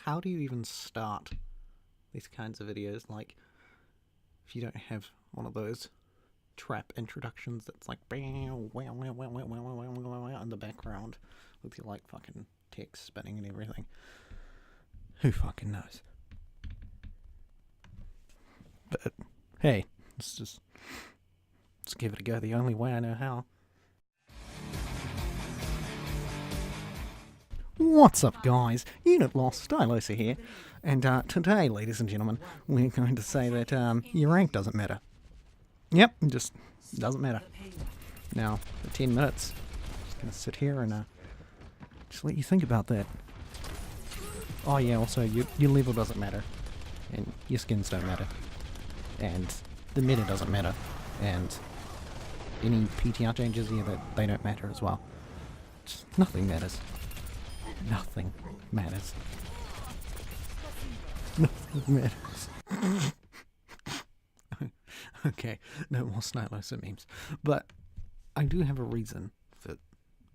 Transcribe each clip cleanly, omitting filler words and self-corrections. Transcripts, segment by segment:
how do you even start these kinds of videos? Like, if you don't have one of those trap introductions that's like in the background with your like fucking text spinning and everything. Who fucking knows? But hey, let's give it a go the only way I know how. What's up, guys? Unit Lost, Stylosa here, and today, ladies and gentlemen, we're going to say that your rank doesn't matter. Yep, just doesn't matter. Now, for 10 minutes, I'm just going to sit here and just let you think about that. Oh yeah, also, your level doesn't matter, and your skins don't matter, and the meta doesn't matter, and any PTR changes, yeah, they don't matter as well. Just nothing matters. Nothing matters. Nothing matters. Okay, no more Stylosa memes. But I do have a reason for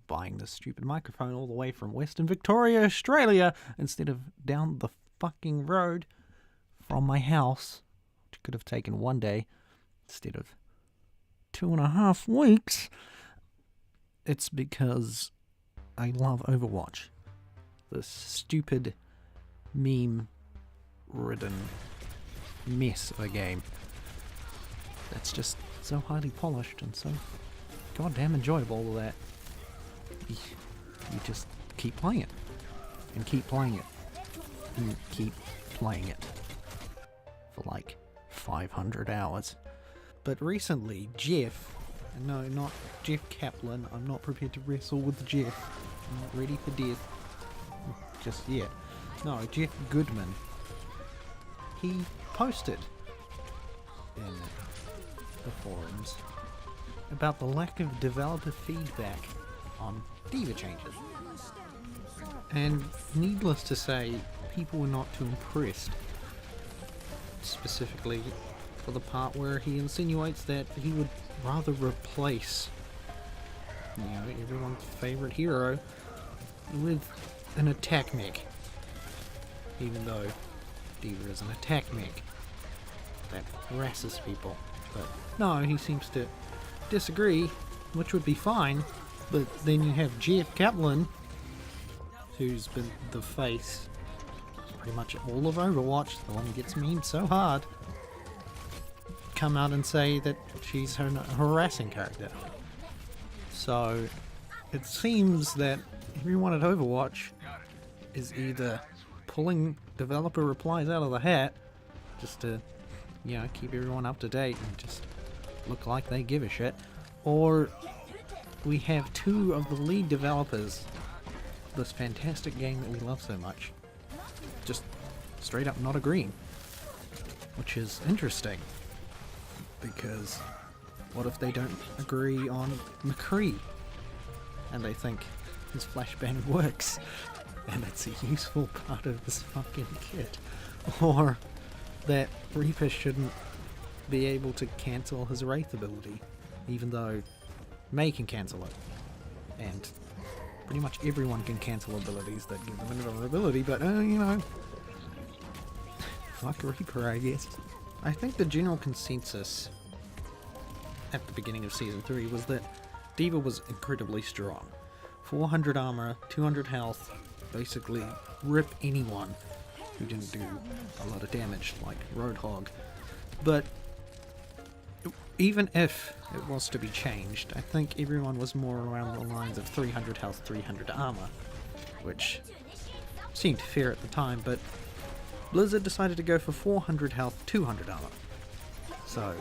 buying this stupid microphone all the way from Western Victoria, Australia, instead of down the fucking road from my house, which could have taken 1 day instead of 2.5 weeks. It's because I love Overwatch. This stupid, meme-ridden mess of a game that's just so highly polished and so goddamn enjoyable that you just keep playing it, and keep playing it, and keep playing it for like 500 hours. But recently, Jeff, no, not Jeff Kaplan, I'm not prepared to wrestle with Jeff, I'm not ready for death just yet. No, Jeff Goodman, he posted in the forums about the lack of developer feedback on D.Va changes. And needless to say, people were not too impressed. Specifically for the part where he insinuates that he would rather replace, everyone's favorite hero with an attack mech. Even though D.Va is an attack mech that harasses people. But no, he seems to disagree, which would be fine. But then you have Jeff Kaplan, who's been the face pretty much all of Overwatch, the one who gets memed so hard, come out and say that she's a harassing character. So it seems that everyone at Overwatch is either pulling developer replies out of the hat just to, keep everyone up to date and just look like they give a shit, or we have two of the lead developers of this fantastic game that we love so much just straight up not agreeing, which is interesting, because what if they don't agree on McCree and they think his flashbang works and it's a useful part of this fucking kit, or that Reaper shouldn't be able to cancel his Wraith ability, even though Mei can cancel it, and pretty much everyone can cancel abilities that give them another ability, but fuck Reaper, I guess. I think the general consensus at the beginning of Season 3 was that D.Va was incredibly strong. 400 armor, 200 health, basically rip anyone who didn't do a lot of damage, like Roadhog. But even if it was to be changed, I think everyone was more around the lines of 300 health, 300 armor, which seemed fair at the time, but Blizzard decided to go for 400 health, 200 armor. So,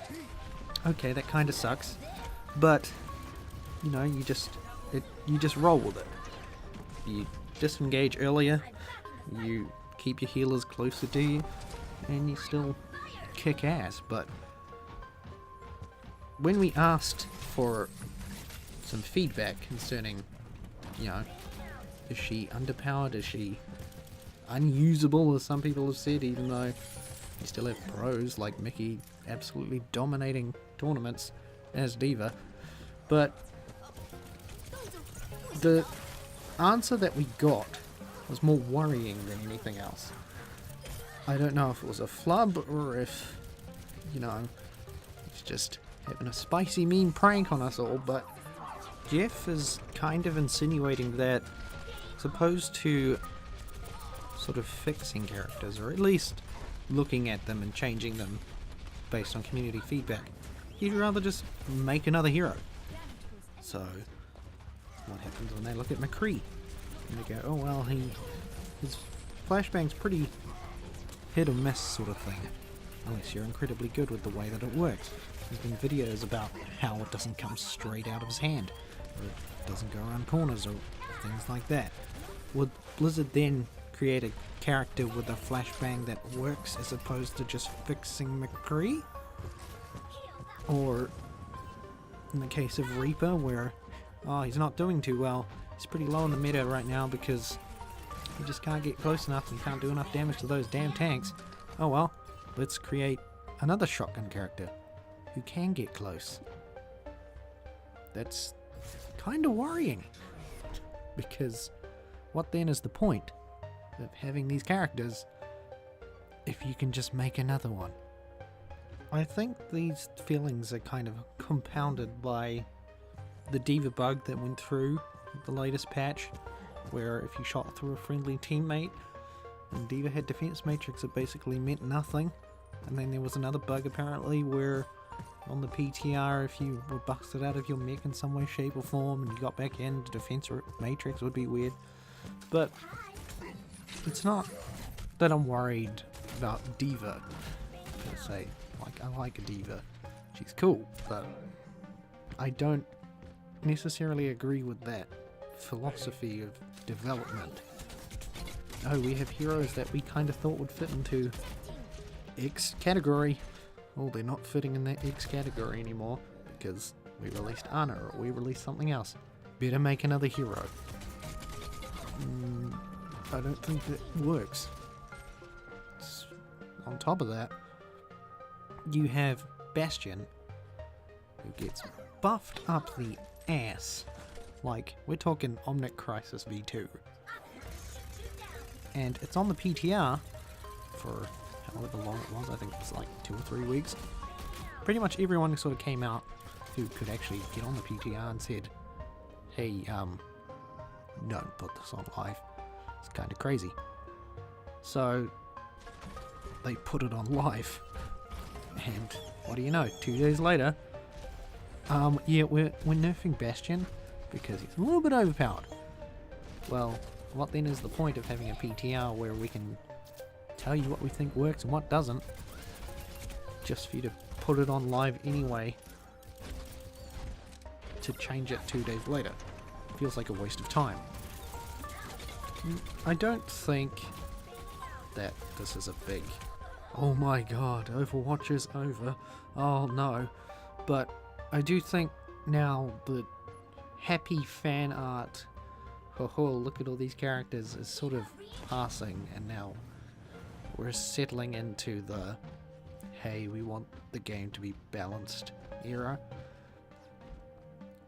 okay, that kind of sucks, but you just roll with it. You disengage earlier, you keep your healers closer to you, and you still kick ass. But when we asked for some feedback concerning, is she underpowered, is she unusable, as some people have said, even though you still have pros like Mickey absolutely dominating tournaments as D.Va, but the answer that we got was more worrying than anything else. I don't know if it was a flub or if, you know, he's just having a spicy mean prank on us all, but Jeff is kind of insinuating that as opposed to sort of fixing characters, or at least looking at them and changing them based on community feedback, he'd rather just make another hero. So, what happens when they look at McCree? And they go, oh well, his flashbang's pretty hit or miss sort of thing, unless you're incredibly good with the way that it works. There's been videos about how it doesn't come straight out of his hand, or it doesn't go around corners, or things like that. Would Blizzard then create a character with a flashbang that works as opposed to just fixing McCree? Or in the case of Reaper, where he's not doing too well, he's pretty low in the meta right now because he just can't get close enough and can't do enough damage to those damn tanks. Oh well, let's create another shotgun character who can get close. That's kind of worrying, because what then is the point of having these characters if you can just make another one? I think these feelings are kind of compounded by the D.Va bug that went through the latest patch, where if you shot through a friendly teammate and D.Va had defense matrix, it basically meant nothing. And then there was another bug apparently where on the PTR, if you were busted out of your mech in some way, shape or form and you got back in, the defense matrix would be weird. But it's not that I'm worried about D.Va per se. Like, I like a D.Va, she's cool, but I don't necessarily agree with that philosophy of development. Oh, we have heroes that we kind of thought would fit into X category. Oh, they're not fitting in that X category anymore because we released Ana or we released something else. Better make another hero. I don't think that works. On top of that, you have Bastion, who gets buffed up the ass. Like, we're talking Omnic Crisis V2. And it's on the PTR for however long it was, I think it was like 2 or 3 weeks. Pretty much everyone sort of came out who could actually get on the PTR and said, hey, don't put this on live. It's kind of crazy. So, they put it on live. And what do you know, 2 days later, yeah, we're nerfing Bastion because he's a little bit overpowered. Well, what then is the point of having a PTR where we can tell you what we think works and what doesn't, just for you to put it on live anyway to change it 2 days later? Feels like a waste of time. I don't think that this is a big, oh my god, Overwatch is over, oh no, but I do think now that happy fan art, oh look at all these characters, is sort of passing, and now we're settling into the hey, we want the game to be balanced era.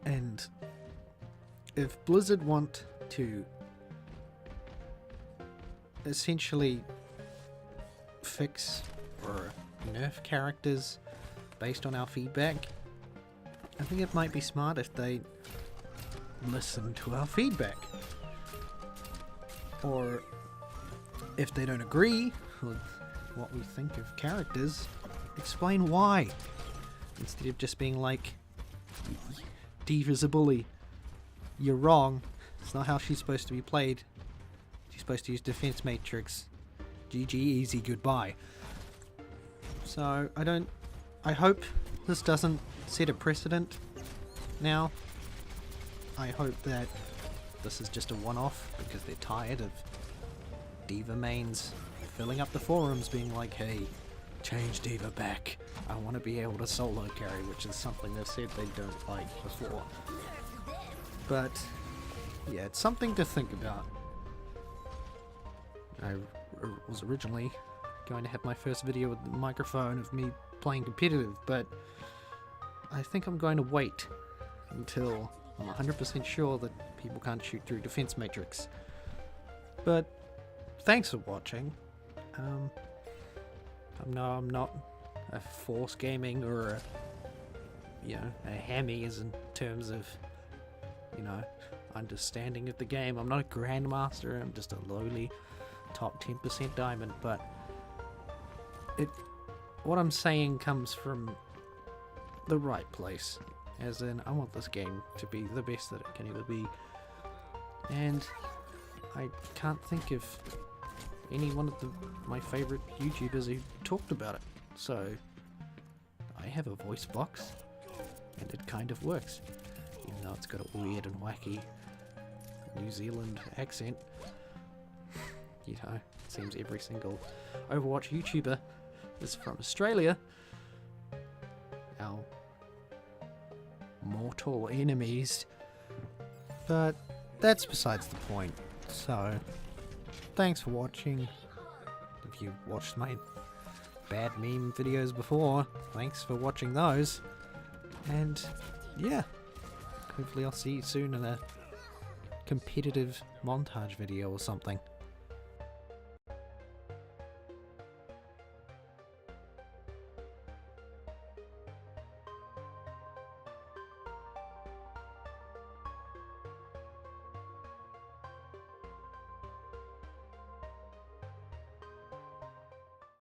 And if Blizzard want to essentially fix or nerf characters based on our feedback, I think it might be smart if they listen to our feedback. Or if they don't agree with what we think of characters, explain why. Instead of just being like, D.Va's a bully, you're wrong, it's not how she's supposed to be played, she's supposed to use defense matrix, GG, easy, goodbye. So I hope this doesn't set a precedent now. I hope that this is just a one-off because they're tired of D.Va mains filling up the forums being like, hey, change D.Va back, I want to be able to solo carry, which is something they've said they don't like before. But yeah, it's something to think about. I was originally going to have my first video with the microphone of me playing competitive, but I think I'm going to wait until I'm 100% sure that people can't shoot through defense matrix. But thanks for watching. I'm not a Force Gaming or a, a hammy as in terms of, understanding of the game. I'm not a grandmaster. I'm just a lowly top 10% diamond. But what I'm saying comes from the right place, as in I want this game to be the best that it can ever be, and I can't think of any one of my favorite YouTubers who talked about it. So I have a voice box, and it kind of works, even though it's got a weird and wacky New Zealand accent. It seems every single Overwatch YouTuber is from Australia. Our mortal enemies. But that's besides the point. So, thanks for watching. If you watched my bad meme videos before, thanks for watching those. And yeah, hopefully I'll see you soon in a competitive montage video or something.